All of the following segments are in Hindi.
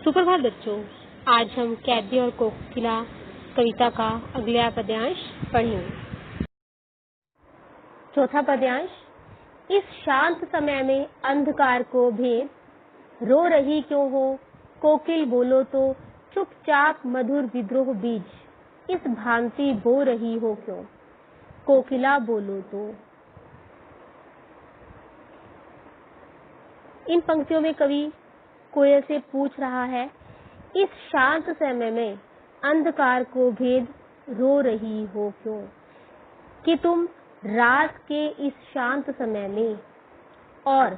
सुप्रभात बच्चों, आज हम कैदी और कोकिला कविता का अगला पद्यांश पढ़ेंगे। चौथा पद्यांश। इस शांत समय में अंधकार को भेद, रो रही क्यों हो कोकिल बोलो तो, चुपचाप मधुर विद्रोह बीज, इस भांति बो रही हो क्यों कोकिला बोलो तो। इन पंक्तियों में कवि कोयल से पूछ रहा है, इस शांत समय में अंधकार को भेद, रो रही हो क्यों, कि तुम रात के इस शांत समय में और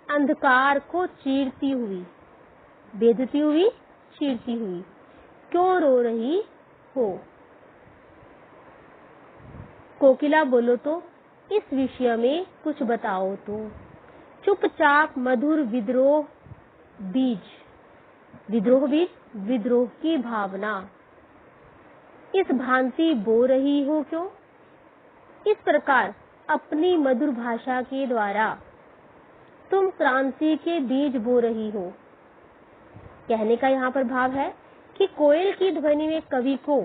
अंधकार को चीरती हुई, भेदती हुई, चीरती हुई क्यों रो रही हो कोकिला बोलो तो, इस विषय में कुछ बताओ तो। चुपचाप मधुर विद्रोह बीज, विद्रोह बीज, विद्रोह की भावना, इस भांति बो रही हो क्यों, इस प्रकार अपनी मधुर भाषा के द्वारा तुम क्रांति के बीज बो रही हो। कहने का यहाँ पर भाव है कि कोयल की ध्वनि में कवि को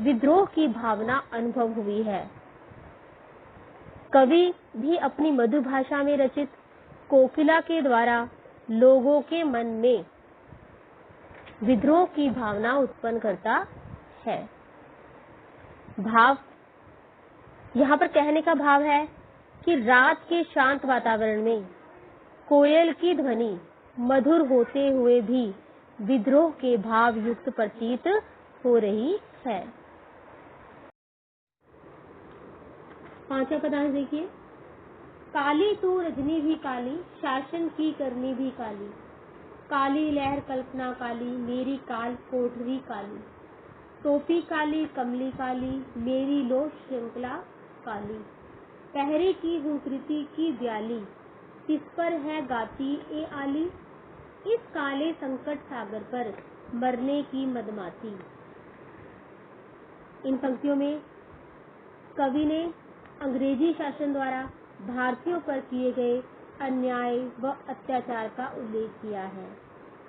विद्रोह की भावना अनुभव हुई है। कवि भी अपनी मधुर भाषा में रचित कोकिला के द्वारा लोगों के मन में विद्रोह की भावना उत्पन्न करता है। भाव यहाँ पर कहने का भाव है कि रात के शांत वातावरण में कोयल की ध्वनि मधुर होते हुए भी विद्रोह के भाव युक्त प्रतीत हो रही है। पांचवा पद्यांश देखिए। काली तू रजनी भी काली, शासन की करनी भी काली, काली लहर कल्पना काली, मेरी काल कोठरी काली, टोपी काली कमली काली, मेरी लो श्रृंखला काली, पहरे की हूँ कृति की ब्याली, किस पर है गाती ए आली, इस काले संकट सागर पर मरने की मदमाती। इन पंक्तियों में कवि ने अंग्रेजी शासन द्वारा भारतीयों पर किए गए अन्याय व अत्याचार का उल्लेख किया है।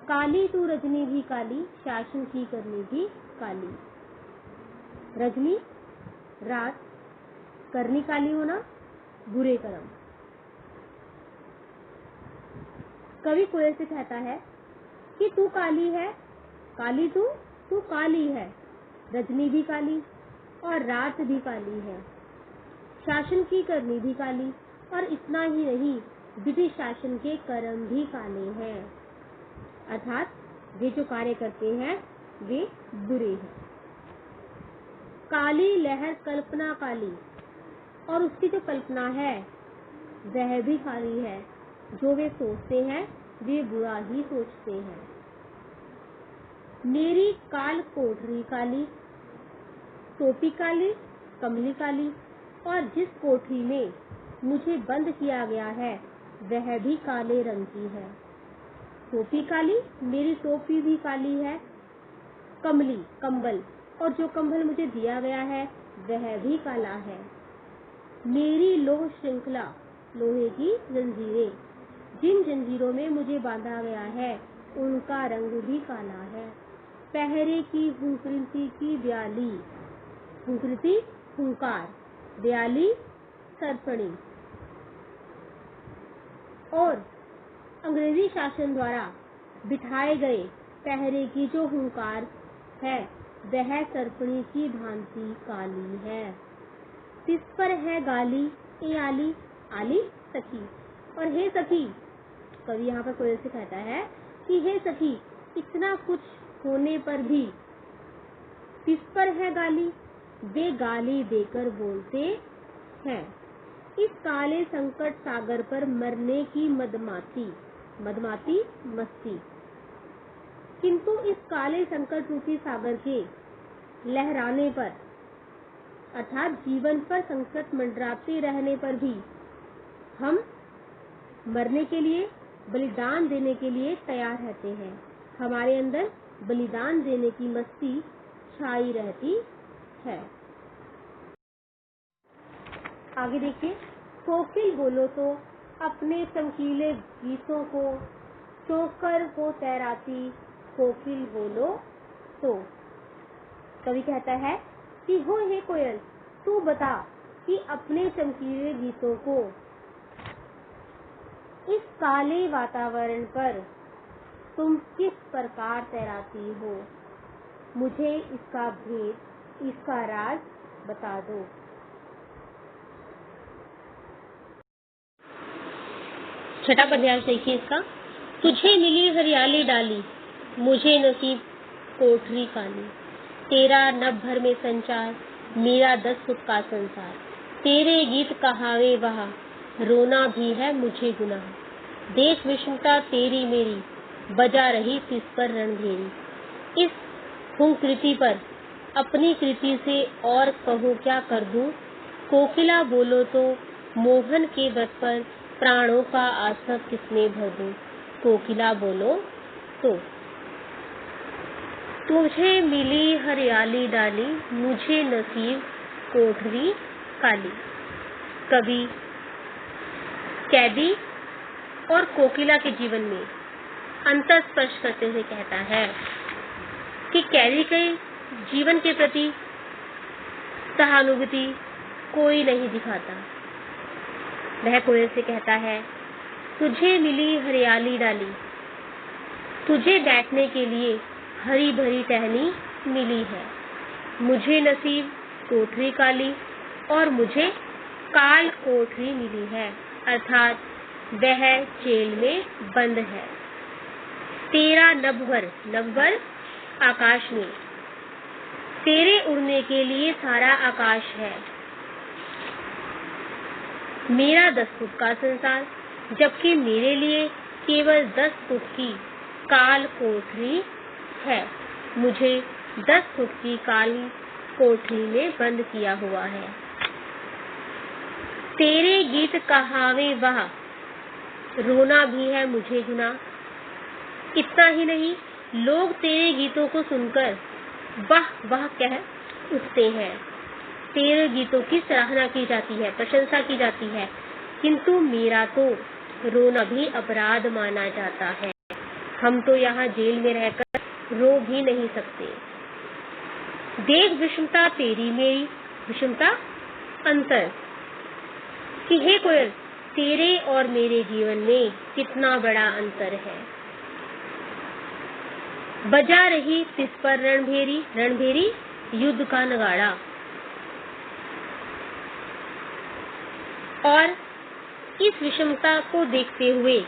काली तू रजनी भी काली, शासन की करनी भी काली। रजनी रात, करनी काली होना, बुरे कर्म। कवि कोयल से कहता है कि तू काली है, काली तू काली है, रजनी भी काली और रात भी काली है, शासन की करनी भी काली, और इतना ही नहीं, विधि शासन के कर्म भी काले हैं, अर्थात वे जो कार्य करते हैं वे बुरे हैं। काली लहर कल्पना काली, और उसकी जो कल्पना है वह भी काली है, जो वे सोचते हैं वे बुरा ही सोचते हैं। मेरी काल कोठरी काली, टोपी काली कमली काली, और जिस कोठरी में मुझे बंद किया गया है वह भी काले रंग की है। टोपी काली, मेरी टोपी भी काली है, कमली कंबल, और जो कंबल मुझे दिया गया है वह भी काला है। मेरी लोह श्रृंखला, लोहे की जंजीरें, जिन जंजीरों में मुझे बांधा गया है उनका रंग भी काला है। पहरे की हुंकृति की ब्याली, हुंकृति हुंकार, ब्याली सरपणी, और अंग्रेजी शासन द्वारा बिठाए गए पहरे की जो हुंकार है वह सरपणी की भांति काली है। किस पर है गाली ए आली, आली सखी, और हे सखी, कवि यहाँ पर कोयल से कहता है कि हे सखी, इतना कुछ होने पर भी किस पर है गाली, वे गाली देकर बोलते हैं। इस काले संकट सागर पर मरने की मदमाती, मदमाती मस्ती, किंतु इस काले संकट रूपी सागर के लहराने पर, अर्थात जीवन पर संकट मंडराते रहने पर भी हम मरने के लिए, बलिदान देने के लिए तैयार रहते हैं। हमारे अंदर बलिदान देने की मस्ती छाई रहती है। आगे देखिए। कोकिल बोलो तो, अपने चमकीले गीतों को चोकर हो तैराती कोकिल बोलो तो। कवि कहता है कि हो हे कोयल, तू बता कि अपने चमकीले गीतों को इस काले वातावरण पर तुम किस प्रकार तैराती हो। मुझे इसका भेद, इसका राज बता दो। छठा पद्यांश देखिए इसका। तुझे मिली हरियाली डाली, मुझे नसीब कोठरी काली। तेरा नभ भर में संचार, मेरा 10 फुट का संसार। तेरे गीत कहावे वहा, रोना भी है मुझे गुनाह। देख विषमता तेरी मेरी, बजा रही तिस पर रणभेरी। इस कृति पर अपनी कृति से और कहूँ क्या कर दूं। कोकिला बोलो तो मोहन के व्रत पर प्राणों का आसव किसने भर दूं। कोकिला बोलो तो। तुझे मिली हरियाली डाली, मुझे नसीब कोठरी काली। कवि कैदी और कोकिला के जीवन में अंतर स्पर्श करते हुए कहता है कि कैदी के जीवन के प्रति सहानुभूति कोई नहीं दिखाता। वह कोयल से कहता है, तुझे मिली हरियाली डाली, तुझे बैठने के लिए हरी भरी टहनी मिली है। मुझे नसीब कोठरी काली और मुझे काल कोठरी मिली है, अर्थात वह जेल में बंद है। तेरा नभभर आकाश में, तेरे उड़ने के लिए सारा आकाश है। मेरा 10 फुट का संसार, जबकि मेरे लिए केवल 10 फुट की काल कोठरी है। मुझे 10 फुट की काली कोठरी में बंद किया हुआ है। तेरे गीत कहावे वहा, रोना भी है मुझे गुनाह। इतना ही नहीं, लोग तेरे गीतों को सुनकर वाह वाह कह उठते हैं। तेरे गीतों की सराहना की जाती है, प्रशंसा की जाती है, किंतु मेरा तो रोना भी अपराध माना जाता है। हम तो यहाँ जेल में रहकर रो भी नहीं सकते। देख विषमता तेरी मेरी, विषमता अंतर, कि हे कोयल, तेरे और मेरे जीवन में कितना बड़ा अंतर है। बजा रही तिस पर रणभेरी, रणभेरी युद्ध का नगाड़ा। और इस विषमता को देखते हुए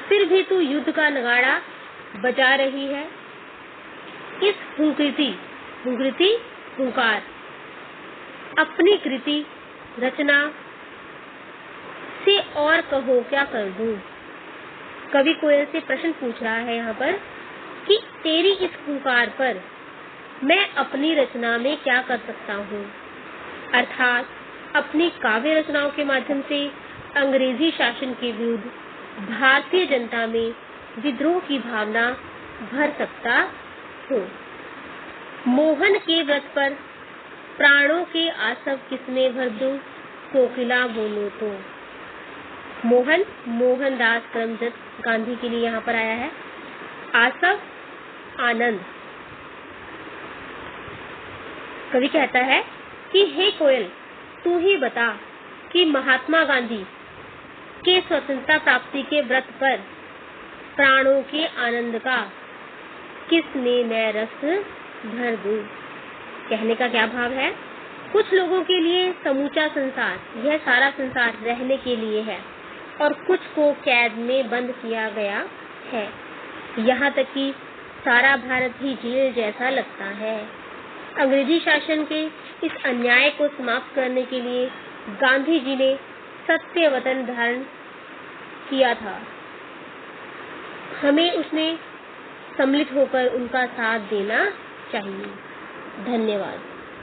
फिर भी तू युद्ध का नगाड़ा बजा रही है। इस हुंकार अपनी कृति रचना से और कहो क्या कर दूं। कवि कोयल से प्रश्न पूछ रहा है यहाँ पर कि तेरी इस हुंकार पर मैं अपनी रचना में क्या कर सकता हूँ, अर्थात अपनी काव्य रचनाओं के माध्यम से अंग्रेजी शासन के विरुद्ध भारतीय जनता में विद्रोह की भावना भर सकता हूँ। मोहन के व्रत पर प्राणों के आसव किसमें भर दूं। कोकिला बोलो तो। मोहनदास करमचंद गांधी के लिए यहाँ पर आया है। आसव आनंद। कवि कहता है कि हे कोयल, तू ही बता कि महात्मा गांधी के स्वतंत्रता प्राप्ति के व्रत पर प्राणों के आनंद का किसने मैं रस भर दूं। कहने का क्या भाव है, कुछ लोगों के लिए समूचा संसार, यह सारा संसार रहने के लिए है और कुछ को कैद में बंद किया गया है। यहाँ तक कि सारा भारत ही जेल जैसा लगता है। अंग्रेजी शासन के इस अन्याय को समाप्त करने के लिए गांधी जी ने सत्य वतन धारण किया था। हमें उसमें सम्मिलित होकर उनका साथ देना चाहिए। धन्यवाद।